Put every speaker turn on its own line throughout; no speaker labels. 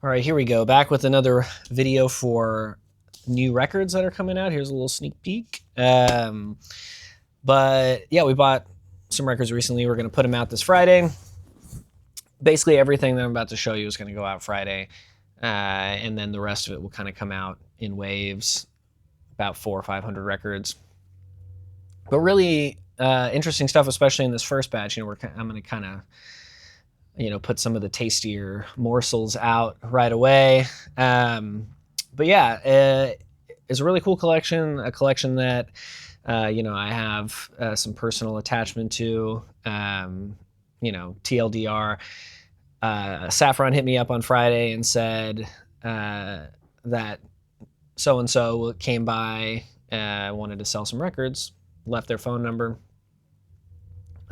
All right, here we go. Back with another video for new records that are coming out. Here's a little sneak peek. But yeah, we bought some records recently. We're going to put them out this Friday. Basically, everything that I'm about to show you is going to go out Friday. And then the rest of it will kind of come out in waves, about 400 or 500 records. But really interesting stuff, especially in this first batch. I'm going to kind of put some of the tastier morsels out right away. But yeah, it's a really cool collection, a collection that, I have some personal attachment to. TLDR, Saffron hit me up on Friday and said that so-and-so came by, wanted to sell some records, left their phone number.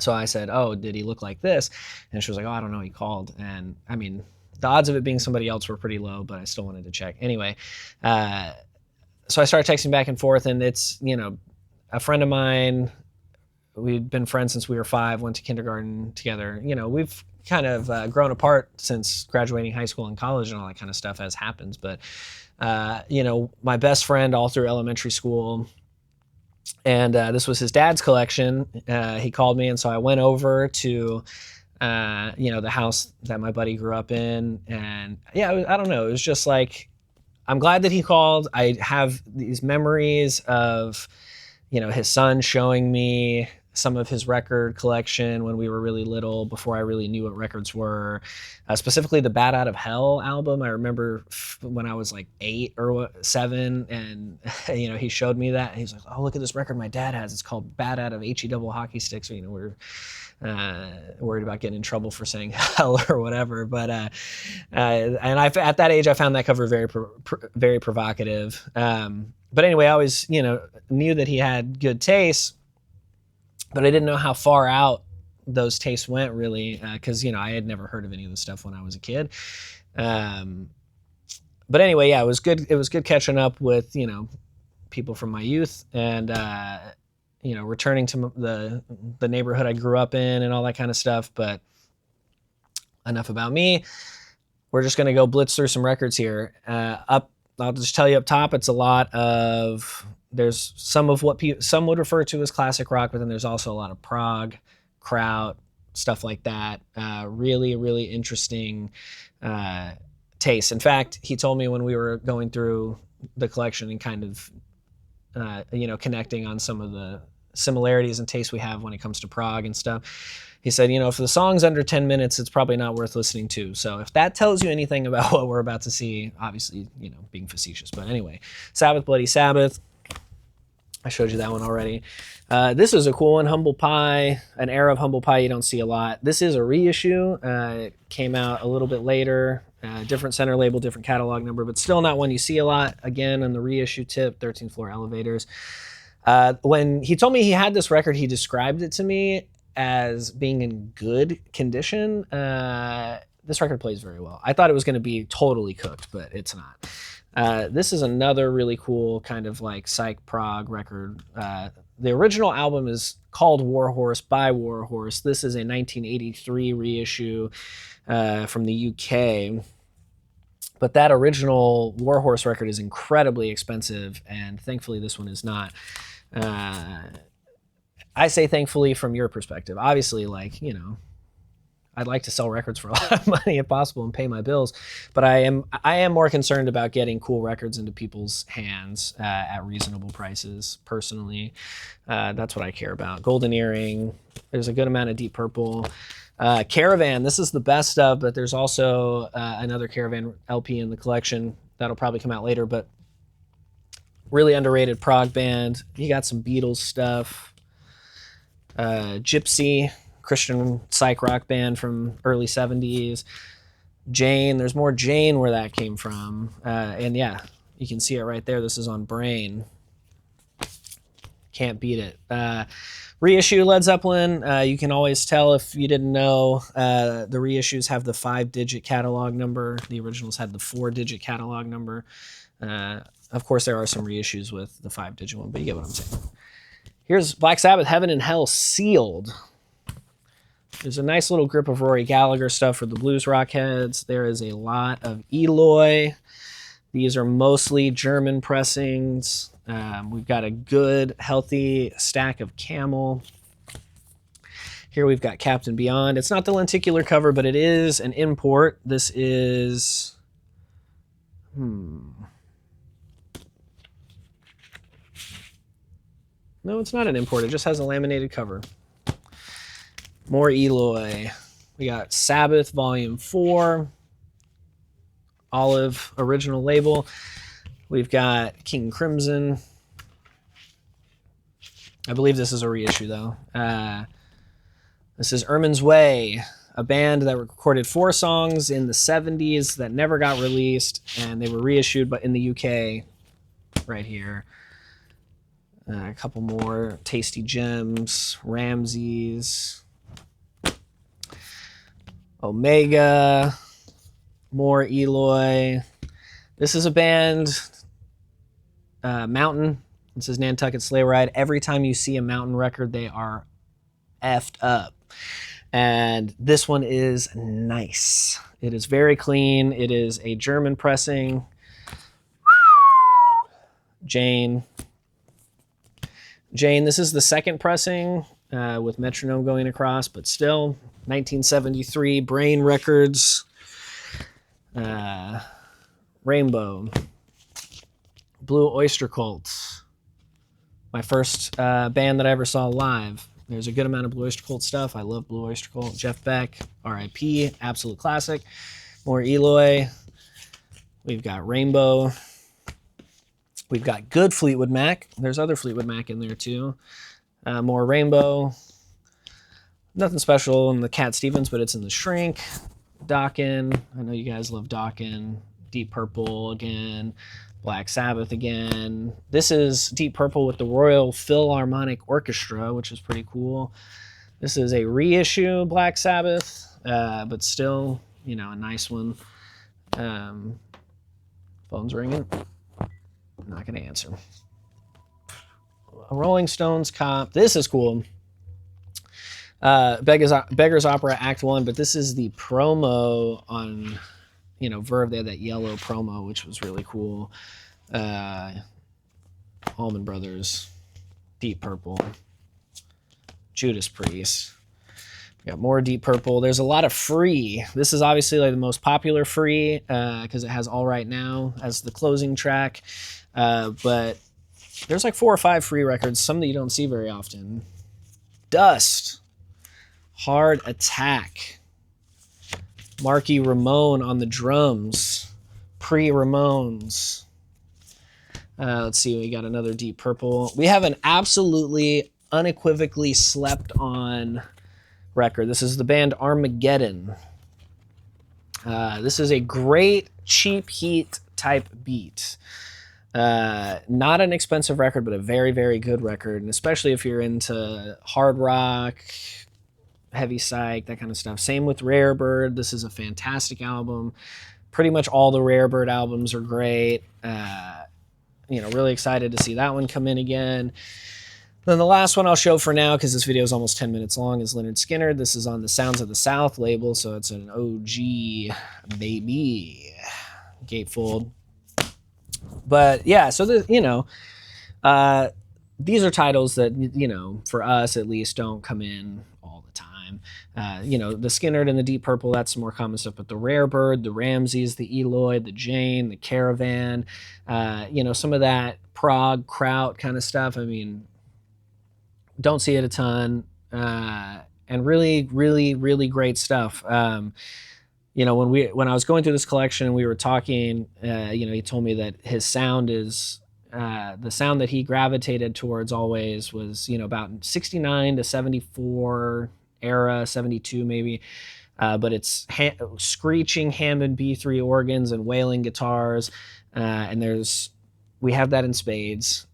So I said, oh, did he look like this? And she was like, oh, I don't know, he called. And I mean, the odds of it being somebody else were pretty low, but I still wanted to check. Anyway, so I started texting back and forth, and it's, a friend of mine. We'd been friends since we were 5, went to kindergarten together. We've kind of grown apart since graduating high school and college and all that kind of stuff, as happens. But, my best friend all through elementary school. And this was his dad's collection. He called me, and so I went over to, the house that my buddy grew up in. And yeah, I don't know. It was just like, I'm glad that he called. I have these memories of, his son showing me some of his record collection when we were really little, before I really knew what records were. Specifically the Bat Out of Hell album. I remember when I was like 8 or 7, and he showed me that. He's like, oh, look at this record my dad has. It's called Bat Out of HE Double Hockey Sticks. We're worried about getting in trouble for saying hell or whatever. But and at that age, I found that cover very very provocative. But anyway, I always knew that he had good taste, but I didn't know how far out those tastes went, really, because I had never heard of any of this stuff when I was a kid. But anyway, yeah, it was good. It was good catching up with people from my youth, and returning to the neighborhood I grew up in and all that kind of stuff. But enough about me. We're just gonna go blitz through some records here. I'll just tell you up top, it's a lot of. There's some of what some would refer to as classic rock, but then there's also a lot of prog, kraut, stuff like that. Really, really interesting taste. In fact, he told me when we were going through the collection and kind of, connecting on some of the similarities and tastes we have when it comes to prog and stuff. He said, if the song's under 10 minutes, it's probably not worth listening to. So if that tells you anything about what we're about to see, obviously, being facetious. But anyway, Sabbath, Bloody Sabbath. I showed you that one already. This is a cool one, Humble Pie, an era of Humble Pie you don't see a lot. This is a reissue. It came out a little bit later, different center label, different catalog number, but still not one you see a lot. Again, on the reissue tip, 13th Floor Elevators. When he told me he had this record, he described it to me as being in good condition. This record plays very well. I thought it was going to be totally cooked, but it's not. This is another really cool kind of like psych prog record. The original album is called Warhorse by Warhorse. This is a 1983 reissue from the UK. But that original Warhorse record is incredibly expensive, and thankfully this one is not. I say thankfully from your perspective. Obviously, I'd like to sell records for a lot of money if possible and pay my bills, but I am more concerned about getting cool records into people's hands at reasonable prices. Personally, that's what I care about. Golden Earring. There's a good amount of Deep Purple. Caravan. This is the best of, but there's also another Caravan LP in the collection that'll probably come out later. But really underrated prog band. You got some Beatles stuff. Gypsy, Christian psych rock band from early 70s. Jane, there's more Jane where that came from. And yeah, you can see it right there. This is on Brain. Can't beat it. Reissue Led Zeppelin. You can always tell if you didn't know. The reissues have the 5-digit catalog number. The originals had the 4-digit catalog number. Of course, there are some reissues with the 5-digit one, but you get what I'm saying. Here's Black Sabbath, Heaven and Hell Sealed. There's a nice little grip of Rory Gallagher stuff for the blues rock heads. There is a lot of Eloy. These are mostly German pressings. We've got a good, healthy stack of Camel. Here we've got Captain Beyond. It's not the lenticular cover, but it is an import. This is... No, it's not an import. It just has a laminated cover. More Eloy. We got Sabbath Volume 4. Olive original label. We've got King Crimson. I believe this is a reissue, though. This is Ermin's Way, a band that recorded 4 songs in the 70s that never got released, and they were reissued but in the UK right here. A couple more Tasty Gems, Ramses, Omega, more Eloy. This is a band, Mountain. This is Nantucket Sleigh Ride. Every time you see a Mountain record, they are effed up. And this one is nice. It is very clean. It is a German pressing. Jane, this is the second pressing with metronome going across, but still, 1973, Brain Records. Rainbow. Blue Oyster Cult. My first band that I ever saw live. There's a good amount of Blue Oyster Cult stuff. I love Blue Oyster Cult. Jeff Beck, R.I.P., absolute classic. More Eloy. We've got Rainbow. We've got good Fleetwood Mac. There's other Fleetwood Mac in there too. More Rainbow. Nothing special in the Cat Stevens, but it's in the Shrink. Dokken. I know you guys love Dokken. Deep Purple again. Black Sabbath again. This is Deep Purple with the Royal Philharmonic Orchestra, which is pretty cool. This is a reissue Black Sabbath, but still, you know, a nice one. Phone's ringing. I'm not going to answer. A Rolling Stones comp. This is cool. Beggar's Opera Act 1, but this is the promo on... You know, Verve, they had that yellow promo, which was really cool. Allman Brothers, Deep Purple, Judas Priest. We got more Deep Purple. There's a lot of Free. This is obviously like the most popular Free because it has All Right Now as the closing track. But there's like 4 or 5 Free records, some that you don't see very often. Dust, Hard Attack. Marky Ramone on the drums. Pre-Ramones. Let's see, we got another Deep Purple. We have an absolutely unequivocally slept on record. This is the band Armageddon. This is a great cheap heat type beat. Not an expensive record, but a very, very good record. And especially if you're into hard rock, heavy psych, that kind of stuff. Same with Rare Bird. This is a fantastic album. Pretty much all the Rare Bird albums are great. You know, really excited to see that one come in again. Then the last one I'll show for now, because this video is almost 10 minutes long, is Leonard Skinner. This is on the Sounds of the South label, so it's an OG baby gatefold. But yeah, so you know, these are titles that, you know, for us at least, don't come in all the time. You know, the Skinner and the Deep Purple, that's some more common stuff, but the Rare Bird, the Ramses, the Eloy, the Jane, the Caravan, you know, some of that prog, kraut kind of stuff. I mean, don't see it a ton, and really, really, really great stuff. You know, when I was going through this collection and we were talking, you know, he told me that his sound is, the sound that he gravitated towards always was, you know, about 69 to 74 era, 72 maybe, but it's screeching Hammond B3 organs and wailing guitars, and we have that in spades.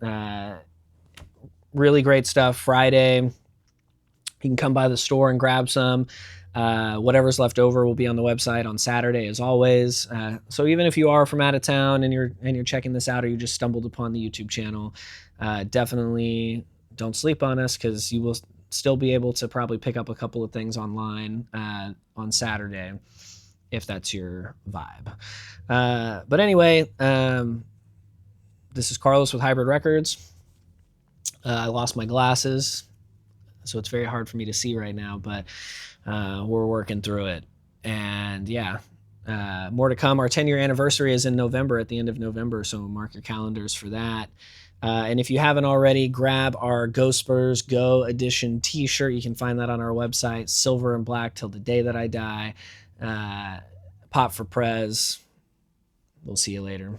Really great stuff. Friday, you can come by the store and grab some. Whatever's left over will be on the website on Saturday, as always. So even if you are from out of town and you're checking this out, or you just stumbled upon the YouTube channel, definitely don't sleep on us, because you will still be able to probably pick up a couple of things online on Saturday if that's your vibe. But anyway, this is Carlos with Hybrid Records. I lost my glasses, so it's very hard for me to see right now, but we're working through it. And yeah, more to come. Our 10-year anniversary is in November, at the end of November, so mark your calendars for that. And if you haven't already, grab our Go Spurs Go Edition t-shirt. You can find that on our website, silver and black till the day that I die. Pop for Prez. We'll see you later.